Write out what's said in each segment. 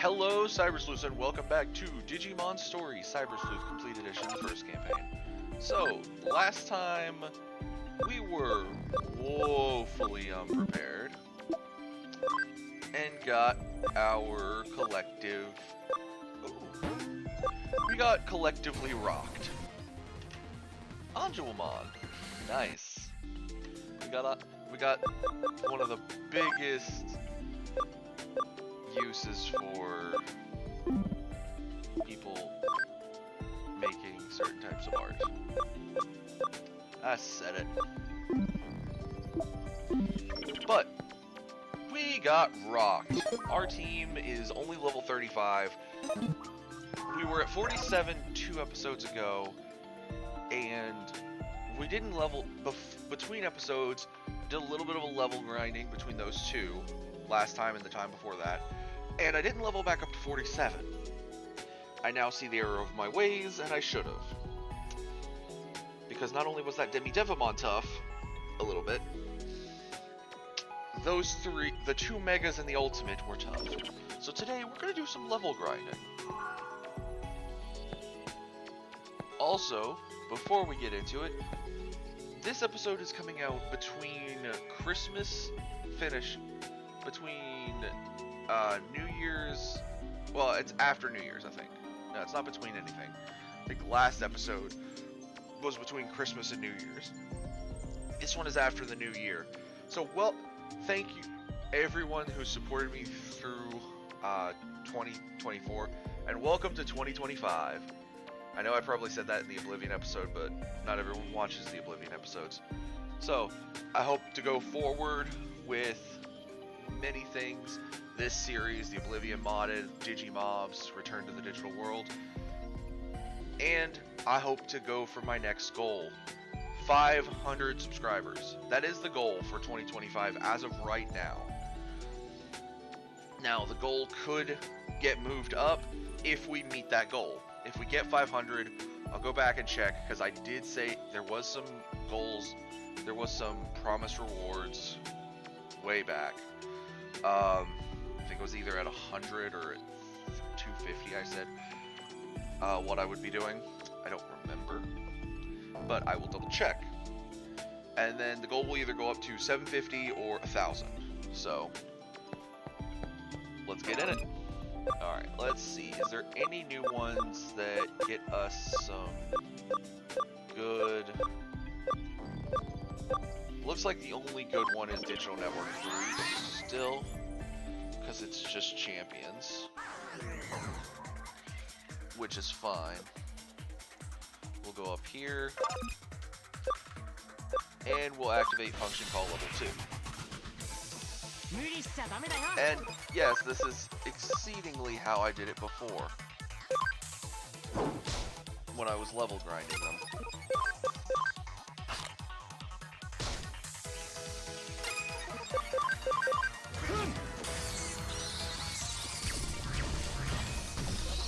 Hello, Cyber Sleuths, and welcome back to Digimon Story Cyber Sleuth Complete Edition, first campaign. So, last time we were woefully unprepared and got our collective. We got collectively rocked. Anjumon, nice. We got one of the biggest uses for people making certain types of art. I said it. But we got rocked. Our team is only level 35. We were at 47 2 episodes ago, and we didn't level between episodes. Did a little bit of a level grinding between those two last time and the time before that, and I didn't level back up to 47. I now see the error of my ways, and I should have. Because not only was that Devimon tough, a little bit, those three, the two megas and the ultimate, were tough. So today we're going to do some level grinding. Also, before we get into it, this episode is coming out between Christmas between New Year's, well, it's after New Year's, I think. No, it's not between anything. I think last episode was between Christmas and New Year's. This one is after the New Year. So, well, thank you everyone who supported me through 2024, and welcome to 2025. I know I probably said that in the Oblivion episode, but not everyone watches the Oblivion episodes. So, I hope to go forward with many things. This series, the Oblivion modded, Digimobs, Return to the Digital World. And I hope to go for my next goal. 500 subscribers. That is the goal for 2025 as of right now. Now, the goal could get moved up if we meet that goal. If we get 500, I'll go back and check, because I did say there was some goals, there was some promised rewards way back. I think it was either at 100 or at 250, I said, what I would be doing. I don't remember, but I will double check. And then the goal will either go up to 750 or 1,000. So, let's get in it. Alright, let's see. Is there any new ones that get us some good... Looks like the only good one is Digital Network 3 still, because it's just champions, which is fine. We'll go up here, and we'll activate Function Call Level 2. And yes, this is exceedingly how I did it before, when I was level grinding them.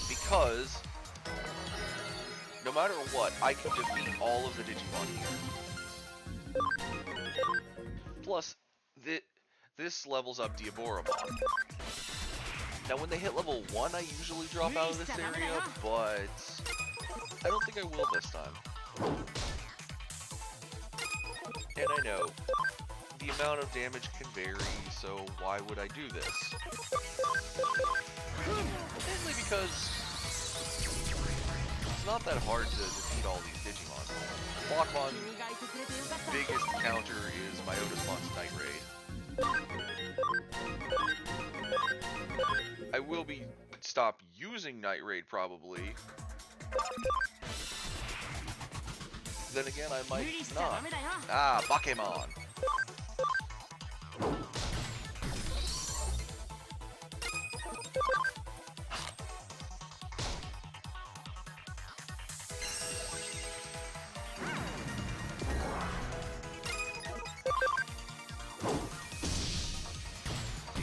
Because, no matter what, I can defeat all of the Digimon here. Plus, this levels up Diaboromon. Now, when they hit level 1, I usually drop out of this area, but I don't think I will this time. And I know, the amount of damage can vary, so why would I do this? Mainly because it's not that hard to defeat all these Digimon. Blockmon's biggest counter is Myotismon's Night Raid. I will stop using Night Raid probably. Then again, I might not. Ah, Bakemon!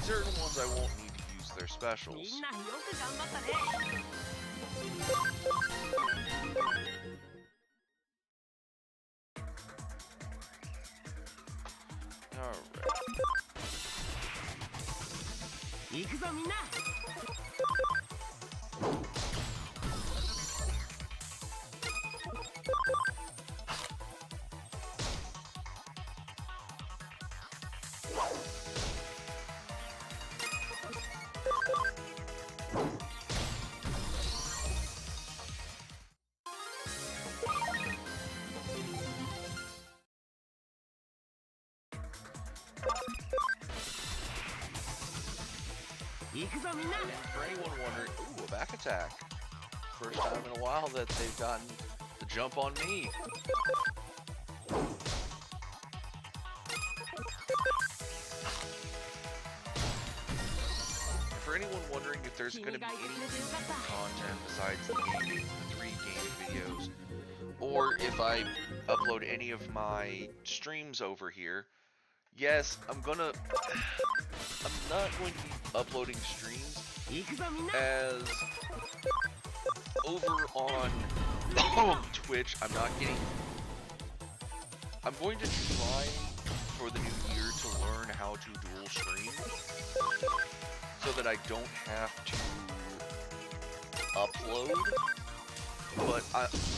Certain ones I won't need to use their specials. Alright. for anyone wondering, ooh, a back attack. First time in a while that they've gotten the jump on me. For anyone wondering if there's going to be any new content besides the 3 gaming videos, or if I upload any of my streams over here, yes, I'm not going to be uploading streams as over on Twitch. I'm going to try for the new year to learn how to dual stream so that I don't have to upload, but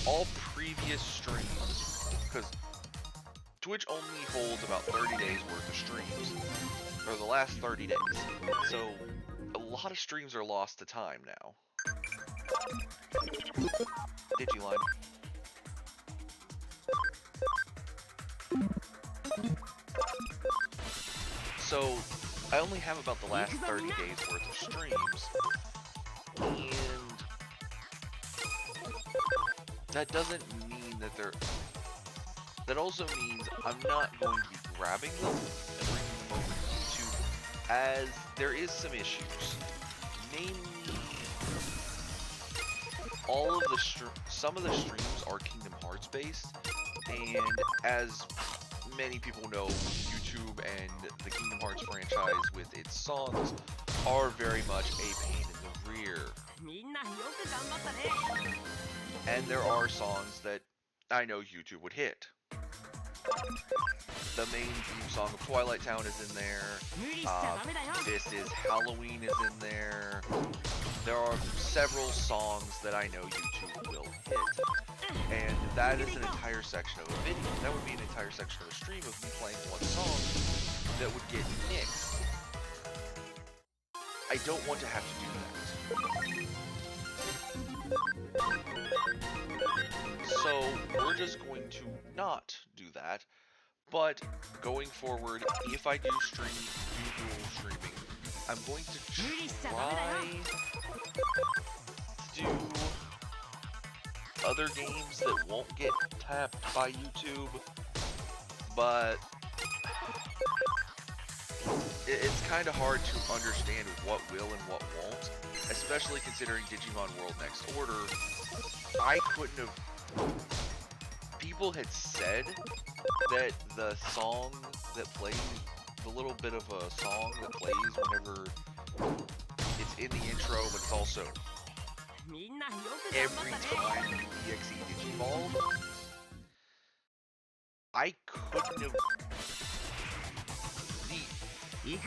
all previous streams, because Twitch only holds about 30 days worth of streams, or the last 30 days, so a lot of streams are lost to time now. Digimon. So, I only have about the last 30 days worth of streams, and that doesn't mean that that also means I'm not going to be grabbing them and bringing them over to YouTube, as there is some issues. Namely, some of the streams are Kingdom Hearts based, and as many people know, YouTube and the Kingdom Hearts franchise with its songs are very much a pain in the rear. And there are songs that I know YouTube would hit. The main theme song of Twilight Town is in there. This Is Halloween is in there. There are several songs that I know YouTube will hit. And that is an entire section of a video. That would be an entire section of a stream of me playing one song that would get nixed. I don't want to have to do that. So we're just going to not do that. But going forward, if I do dual streaming, I'm going to try to do other games that won't get tapped by YouTube, but it's kind of hard to understand what will and what won't, especially considering Digimon World Next Order. I couldn't have... People had said that the song that plays, the little bit of a song that plays whenever it's in the intro, but it's also every time you EXE Digiball, I couldn't have...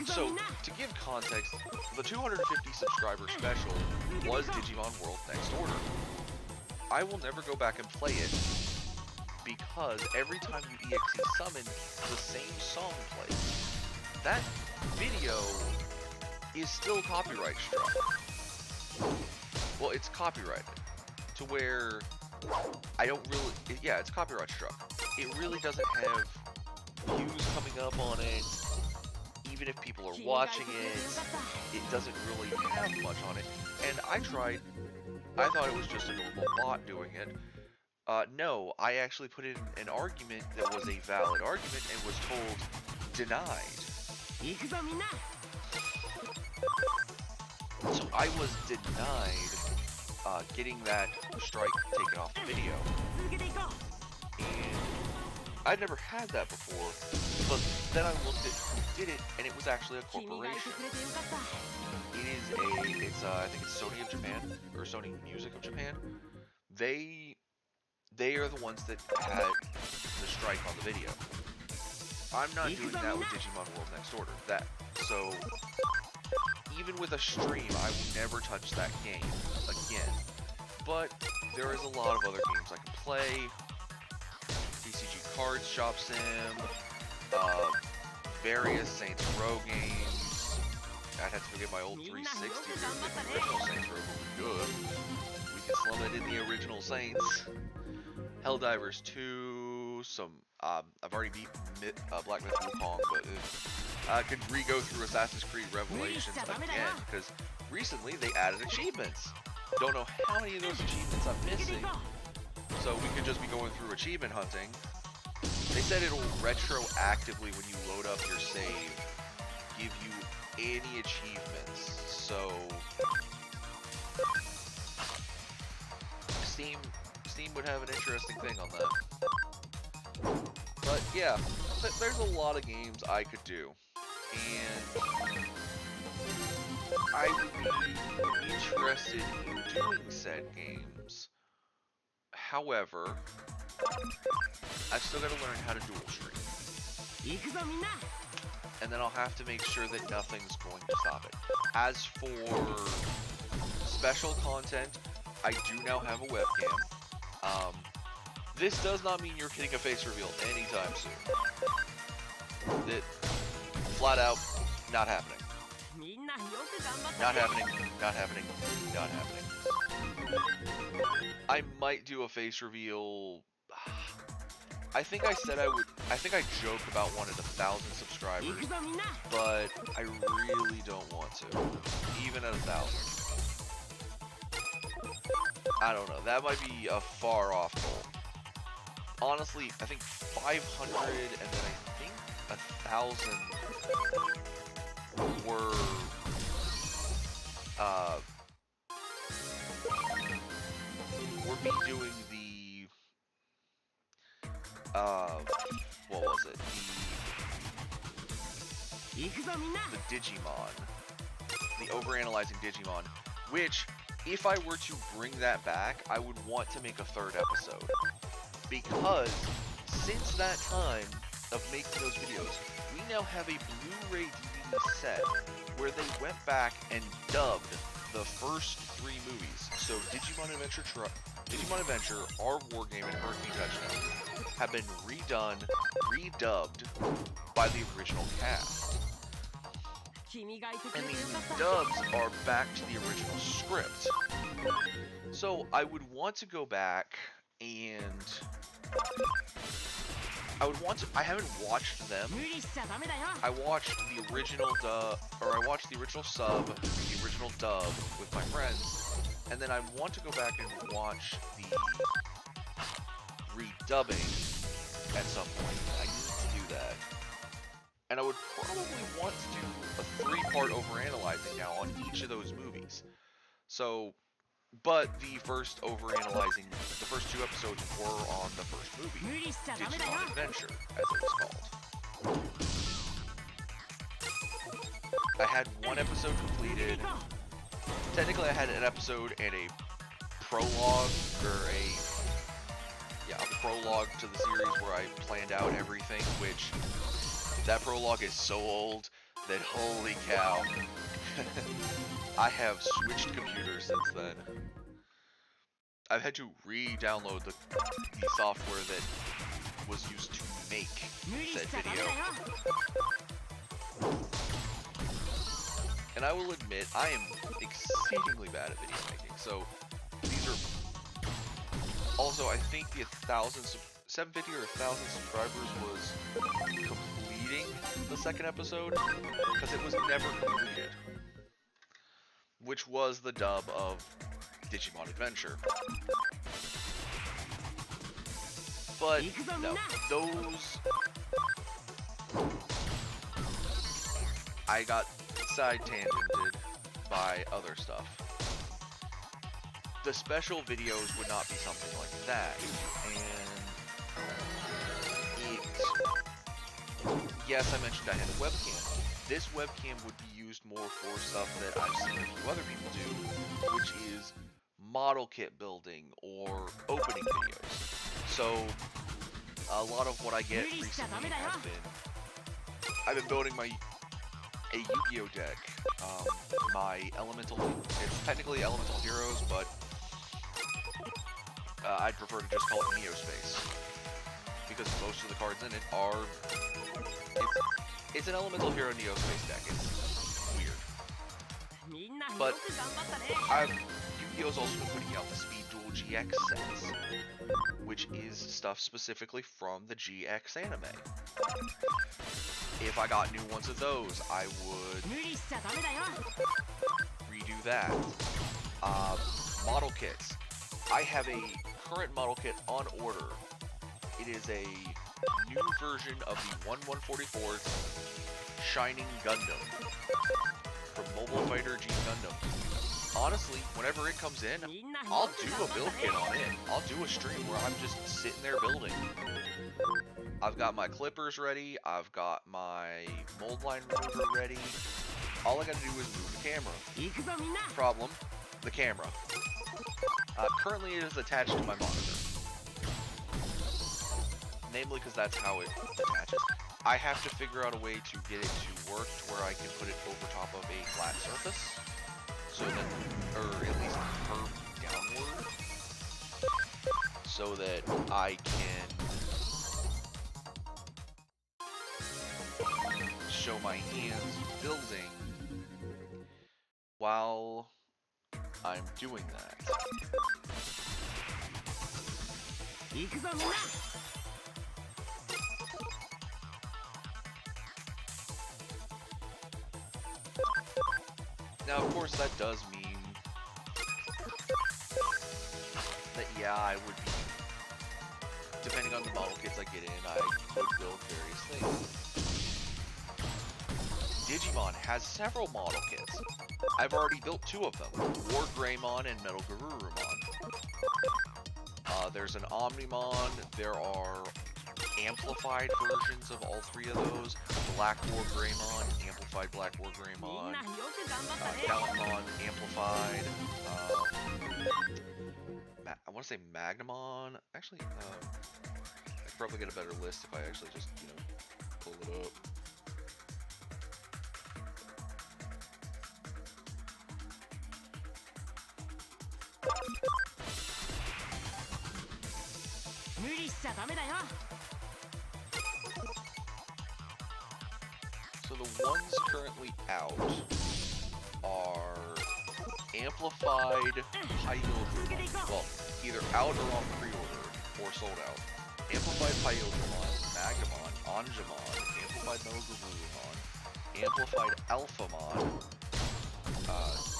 So, to give context, the 250 subscriber special was Digimon World Next Order. I will never go back and play it, because every time you EXE summon, the same song plays. That video is still copyright struck. Well, it's copyrighted, to where I don't really... Yeah, it's copyright struck. It really doesn't have views coming up on it. Even if people are watching it, it doesn't really have much on it. And I tried... I thought it was just a normal bot doing it. No, I actually put in an argument that was a valid argument and was told denied. So I was denied getting that strike taken off the video. And I'd never had that before, but then I looked at who did it, and it was actually a corporation. I think it's Sony of Japan, or Sony Music of Japan. They are the ones that had the strike on the video. I'm not doing that with Digimon World Next Order. So, even with a stream, I will never touch that game again. But there is a lot of other games I can play. TCG Cards Shop Sim, various Saints Row games. I'd have to forget my old 360 to get the original Saints Row, but we're good. We can slum it in the original Saints. Helldivers 2, I've already beat Black Myth Wukong, but I could re-go through Assassin's Creed Revelations again, because recently they added achievements. Don't know how many of those achievements I'm missing, so we could just be going through achievement hunting. They said it'll retroactively, when you load up your save, give you any achievements. So Steam would have an interesting thing on that. But yeah, there's a lot of games I could do, and I would be interested in doing said games. However, I've still got to learn how to dual stream. And then I'll have to make sure that nothing's going to stop it. As for special content, I do now have a webcam. This does not mean you're getting a face reveal anytime soon. That, flat out, not happening. Not happening, not happening, not happening. I might do a face reveal. I think I said I would. I think I joked about wanting 1,000 subscribers, but I really don't want to, even at 1,000. I don't know. That might be a far off goal. Honestly, I think 500 and then I think 1,000 were me doing the what was it? The Digimon. The overanalyzing Digimon, which, if I were to bring that back, I would want to make a 3rd episode. Because since that time of making those videos, we now have a Blu-ray DVD set where they went back and dubbed the first 3 movies. So Digimon Adventure, Our War Game, and Hurricane Touchdown have been redubbed by the original cast. And these dubs are back to the original script. So I would want to go back and I haven't watched them. I watched the original I watched the original sub, the original dub with my friends, and then I want to go back and watch the redubbing at some point. I need to do that. And I would probably want to do a 3-part overanalyzing now on each of those movies. So, but the first 2 episodes were on the first movie, Digimon Adventure, as it was called. I had 1 episode completed. Technically, I had an episode and a prologue, or a prologue to the series where I planned out everything, which that prologue is so old that holy cow. I have switched computers since then. I've had to re-download the software that was used to make said video. And I will admit, I am exceedingly bad at video making, so these are... Also, I think the 750 or 1,000 subscribers was completing the 2nd episode, because it was never completed. Which was the dub of Digimon Adventure. But, no, those... I got side-tangented by other stuff. The special videos would not be something like that, and yes, I mentioned I had a webcam. This webcam would be used more for stuff that I've seen a few other people do, which is model kit building or opening videos. So a lot of what I get recently has been, I've been building a Yu-Gi-Oh deck, my elemental, it's technically Elemental Heroes, but I'd prefer to just call it Neospace, because most of the cards in it are, it's an Elemental Hero Neospace deck. It's weird. But Yu-Gi-Oh's also been putting out the Speed Duel GX sets, which is stuff specifically from the GX anime. If I got new ones of those, I would redo that. Model kits. I have a current model kit on order. It is a new version of the 1144's Shining Gundam from Mobile Fighter G Gundam. Honestly, whenever it comes in, I'll do a build kit on it. I'll do a stream where I'm just sitting there building. I've got my clippers ready. I've got my mold line remover ready. All I gotta do is move the camera. Problem, the camera. Currently it is attached to my monitor. Namely because that's how it attaches. I have to figure out a way to get it to work to where I can put it over top of a flat surface. So that, or at least curve downward. So that I can show my hands building while I'm doing that. Now, of course, that does mean that, yeah, I would be, depending on the model kits I get in, I could build various things. Digimon has several model kits. I've already built 2 of them, War Greymon and Metal Garurumon. There's an Omnimon, there are amplified versions of all 3 of those. Black War Greymon, amplified Black War Greymon, Gallantmon, amplified, I want to say Magnamon. Actually, I could probably get a better list if I actually just, you know, pull it up. So the ones currently out are amplified Pyodramon. Well, either out or on pre-order, or sold out. Amplified Pyodramon, Magnamon, Angemon, amplified Metal Garurumon, amplified Alphamon,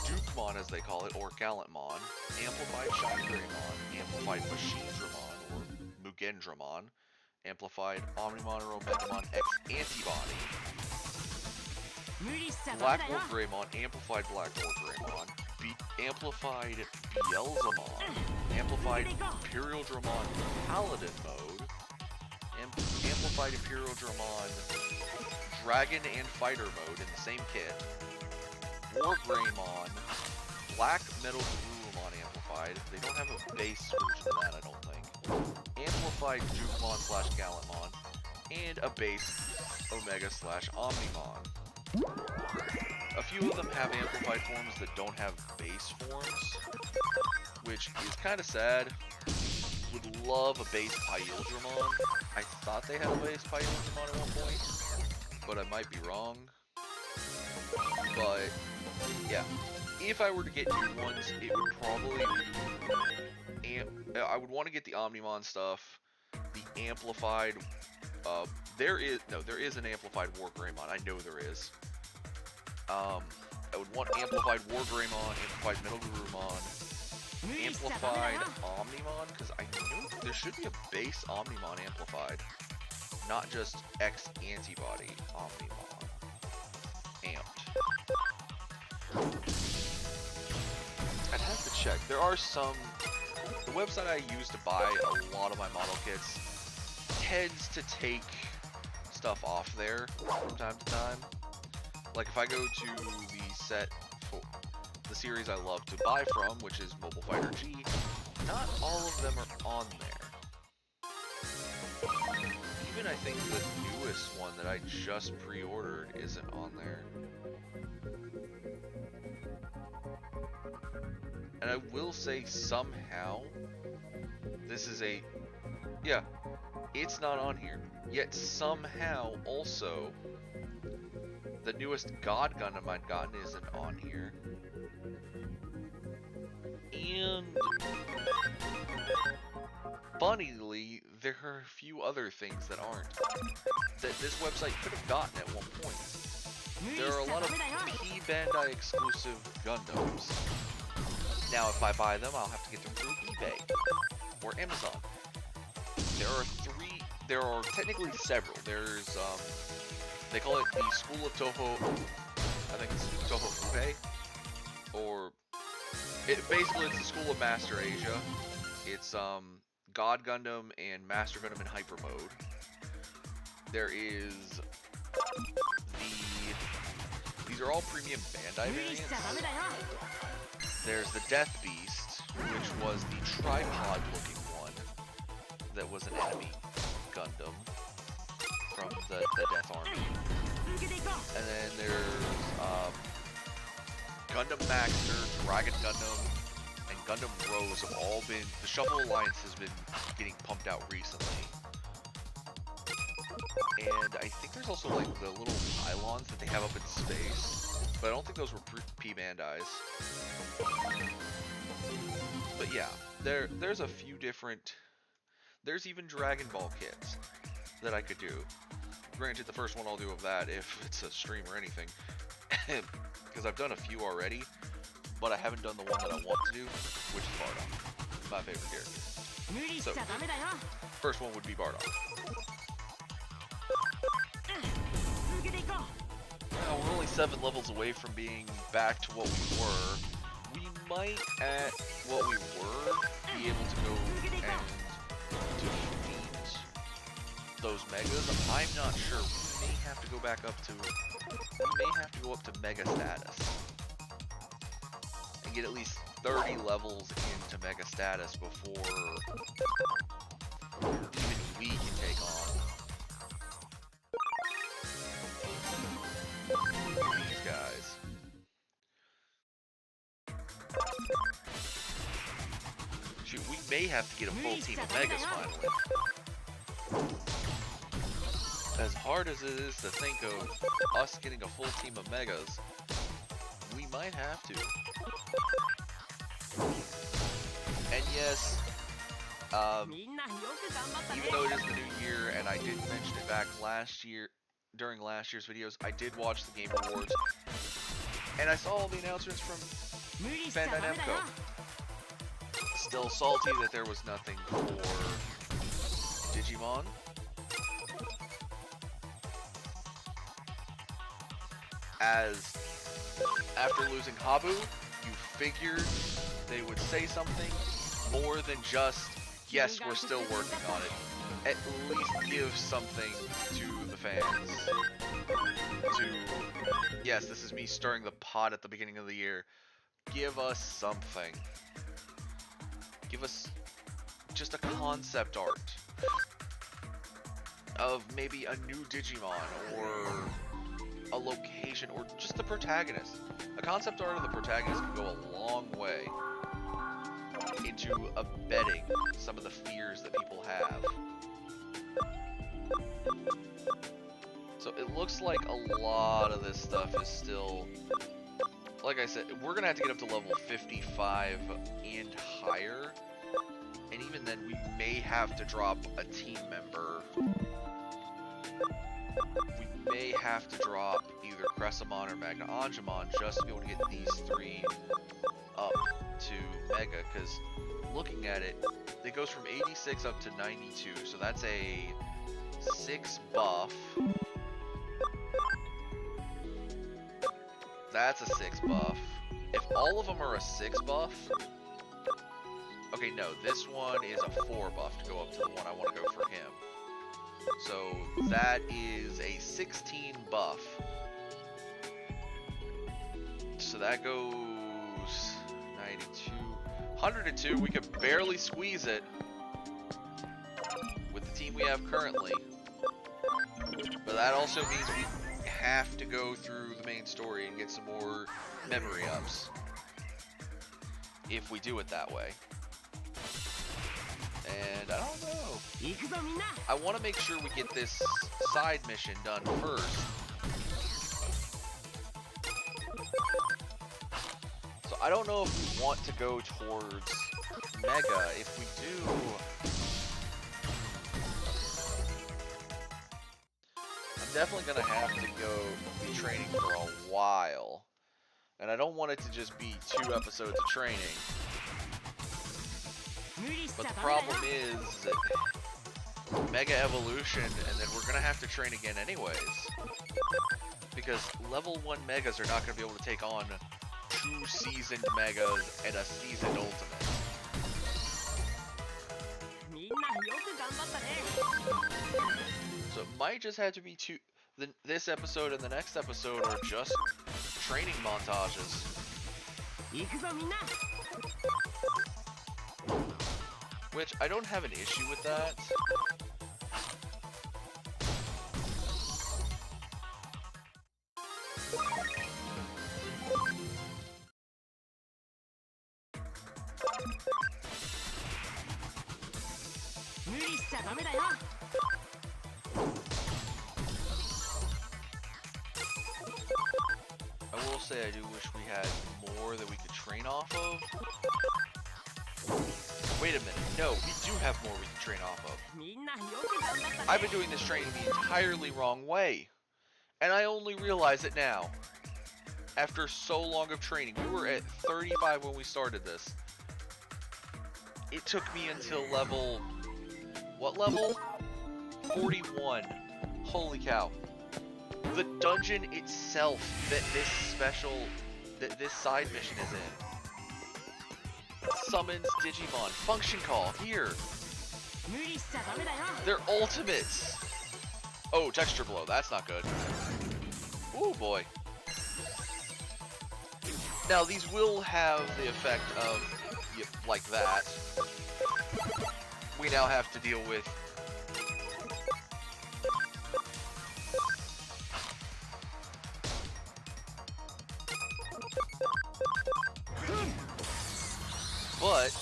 Dukemon as they call it, or Gallantmon, amplified Shinigreymon, amplified Machinedramon, or Mugendramon, amplified Omnimon or Omegamon X Antibody, Black War Greymon, amplified Black War Greymon, amplified Beelzemon, amplified Imperial Dramon Paladin mode, amplified Imperial Dramon Dragon and Fighter mode in the same kit, War Greymon, Black Metal Garurumon amplified. They don't have a base version of that, I don't think. Amplified Dukemon / Gallantmon, and a base Omega / Omnimon. A few of them have amplified forms that don't have base forms, which is kind of sad. Would love a base Pyodramon. I thought they had a base Pyodramon at one point, but I might be wrong. But yeah, if I were to get new ones, it would probably be I would want to get the Omnimon stuff, the amplified. There is an amplified War Greymon. I know there is. I would want amplified War Greymon, amplified Metal Garurumon, amplified Omnimon, because I know there should be a base Omnimon amplified, not just X Antibody Omnimon amped. I'd have to check. There are some. The website I use to buy a lot of my model kits tends to take stuff off there from time to time. Like if I go to the set for the series I love to buy from, which is Mobile Fighter G, not all of them are on there. Even I think the newest one that I just pre-ordered isn't on there. And I will say somehow, this is a, yeah, it's not on here. Yet somehow also, the newest God Gundam I've gotten isn't on here. And funnily, there are a few other things that aren't. That this website could have gotten at one point. there are a lot of P Bandai exclusive Gundams. Now, if I buy them, I'll have to get them through eBay or Amazon. There are technically several. There's, they call it the School of Toho, I think it's Toho Fuhei, or, basically it's the School of Master Asia. It's, God Gundam and Master Gundam in Hyper Mode. There is these are all premium Bandai variants. There's the Death Beast, which was the tripod-looking one that was an enemy Gundam from the Death Army. And then there's Gundam Maxter, Dragon Gundam, and Gundam Rose have all been... The Shuffle Alliance has been getting pumped out recently. And I think there's also like the little pylons that they have up in space, but I don't think those were P Bandai's. But yeah, there's a few different. There's even Dragon Ball kits that I could do. Granted, the first one I'll do of that if it's a stream or anything, because I've done a few already, but I haven't done the one that I want to do, which is Bardock, my favorite character. So, first one would be Bardock. Well, we're only 7 levels away from being back to what we were. We might, at what we were, be able to go and defeat those megas. I'm not sure. We may have to go back up to... We may have to go up to mega status. And get at least 30 levels into mega status before even we can take on these guys. Shoot, we may have to get a full team of megas finally. As hard as it is to think of us getting a full team of megas, we might have to. And yes, even though it is the new year, and I did mention it back last year, during last year's videos, I did watch the Game Awards, and I saw all the announcements from Bandai Namco. Still salty that there was nothing for Digimon. As after losing Habu, you figured they would say something more than just, yes, we're still working on it. At least give something to the fans. Yes, this is me stirring the pot at the beginning of the year. Give us something. Give us just a concept art of maybe a new Digimon or a location or just the protagonist. A concept art of the protagonist can go a long way into abetting some of the fears that people have. So it looks like a lot of this stuff is still, like I said, we're gonna have to get up to level 55 and higher, and even then we may have to drop a team member. We may have to drop either Cressamon or Magna Angemon just to be able to get these 3 up to Mega, because looking at it, it goes from 86 up to 92, so that's a 6 buff. That's a 6 buff. If all of them are a 6 buff... Okay, no, this one is a 4 buff to go up to the one I want to go for him. So that is a 16 buff. So that goes 92, 102. We could barely squeeze it with the team we have currently. But that also means we have to go through the main story and get some more memory ups if we do it that way. And I don't know. I want to make sure we get this side mission done first. So I don't know if we want to go towards Mega. If we do, definitely gonna have to go be training for a while. And I don't want it to just be 2 episodes of training. But the problem is Mega Evolution, and then we're gonna have to train again anyways. Because level 1 Megas are not gonna be able to take on 2 seasoned Megas and a seasoned Ultimate. So it might just have to be this episode and the next episode are just training montages. Which, I don't have an issue with that. I will say I do wish we had more that we could train off of. Wait a minute, no, we do have more we can train off of. I've been doing this training the entirely wrong way. And I only realize it now. After so long of training, we were at 35 when we started this. It took me until level... what level? 41. Holy cow. The dungeon itself that this side mission is in summons Digimon. Function call, here. They're ultimates. Oh, texture blow, that's not good. Ooh boy. Now these will have the effect of, like that. We now have to deal with but,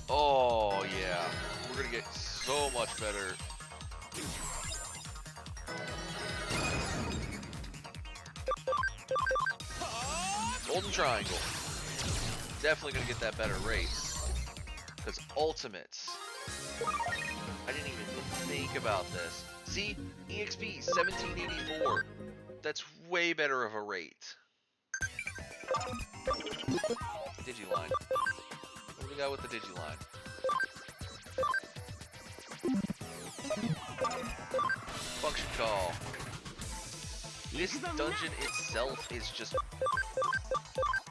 oh yeah, we're gonna get so much better. Golden Triangle. Definitely gonna get that better rate. Because ultimates. I didn't even think about this. See? EXP 1784. That's way better of a rate. Digiline. What do we got with the Digiline? Function call. This dungeon itself is just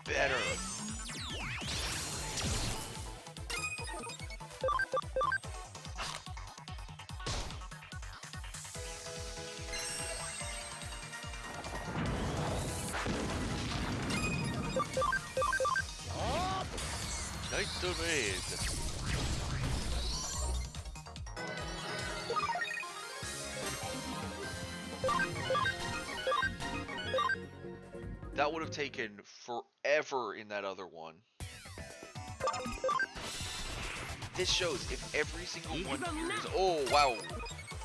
better. Night to raid. That would have taken forever in that other one. This shows if every single one uses... Oh, wow.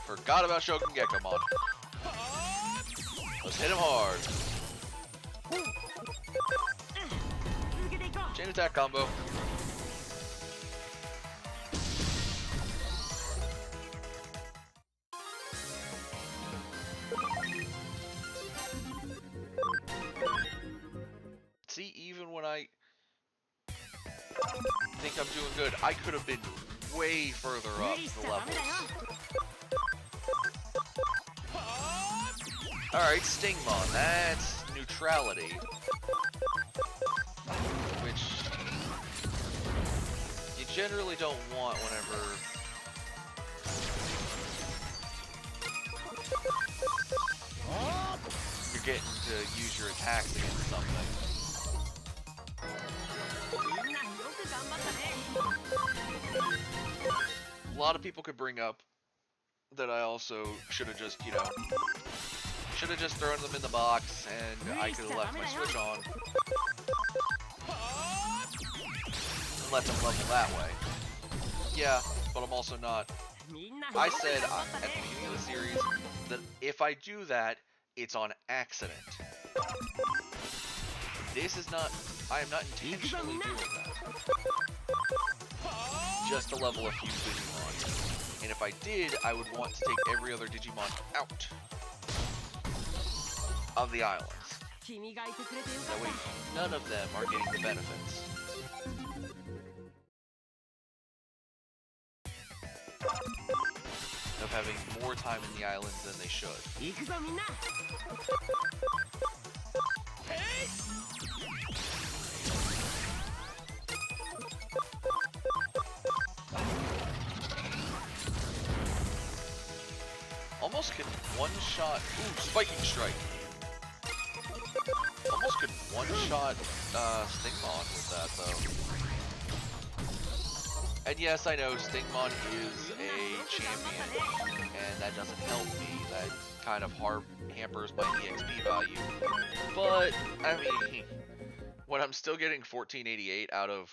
Forgot about Shogun Gekkomon. Let's hit him hard. Chain attack combo. See, even when I think I'm doing good, I could have been way further up the levels. Alright, Stingmon, that's neutrality. Which you generally don't want whenever... you're getting to use your attacks against something. A lot of people could bring up that I also should have just, you know, should have just thrown them in the box and I could have left my switch on and let them level that way. Yeah, but I'm also not. I said at the beginning of the series that if I do that, it's on accident. This is not, I am not intentionally doing that. just to level a few Digimon. And if I did, I would want to take every other Digimon out of the islands. That way, none of them are getting the benefits. Of having more time in the islands than they should. Almost could one-shot... Ooh, Spiking Strike. Almost could one-shot Stingmon with that, though. And yes, I know Stingmon is a champion, and that doesn't help me. That kind of hampers my EXP value. But, I mean, when I'm still getting 1488 out of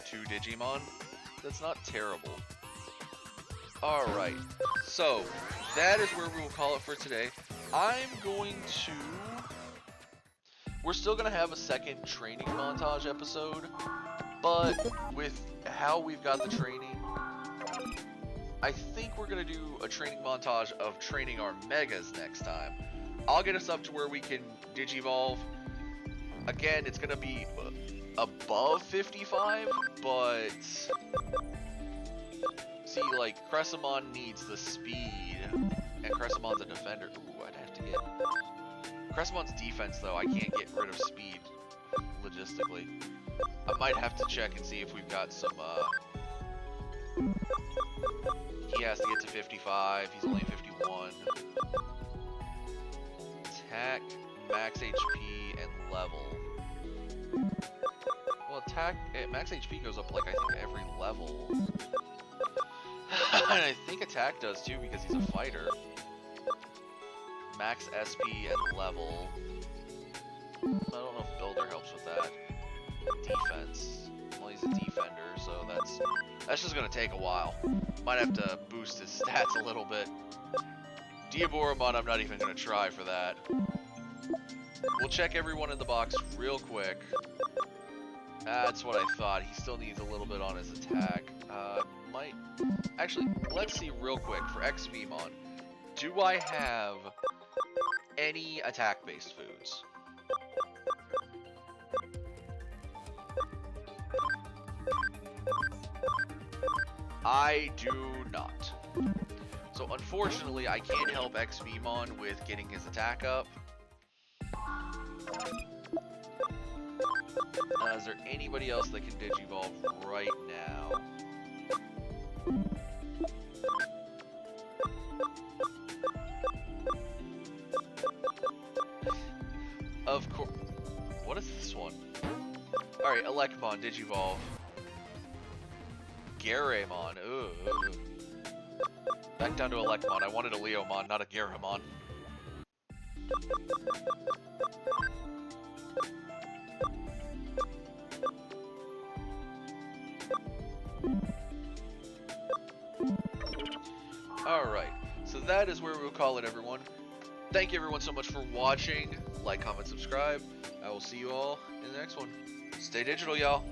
2 Digimon, that's not terrible. Alright, so that is where we will call it for today. I'm going to... We're still going to have a second training montage episode, but with how we've got the training, I think we're going to do a training montage of training our Megas next time. I'll get us up to where we can Digivolve. Again, it's going to be above 55, but... See, like, Cressamon needs the speed, and Cressamon's a defender. Ooh, I'd have to get... Cressamon's defense, though, I can't get rid of speed, logistically. I might have to check and see if we've got some, He has to get to 55, he's only 51. Attack, max HP, and level. Well, attack, max HP goes up, like, I think every level. And I think attack does too because he's a fighter. Max SP and level. I don't know if Builder helps with that. Defense. Well, he's a defender, so that's just gonna take a while. Might have to boost his stats a little bit. Diaboromon, I'm not even gonna try for that. We'll check everyone in the box real quick. That's what I thought. He still needs a little bit on his attack. Actually, let's see real quick for XVmon. Do I have any attack-based foods? I do not. So unfortunately, I can't help XVmon with getting his attack up. Is there anybody else that can Digivolve right now? Of course. What is this one? Alright, Elecmon, Digivolve. Garemon. Ooh. Back down to Elecmon. I wanted a Leomon, not a Garemon. Alright, so that is where we'll call it, everyone. Thank you everyone so much for watching. Like, comment, subscribe. I will see you all in the next one. Stay digital, y'all.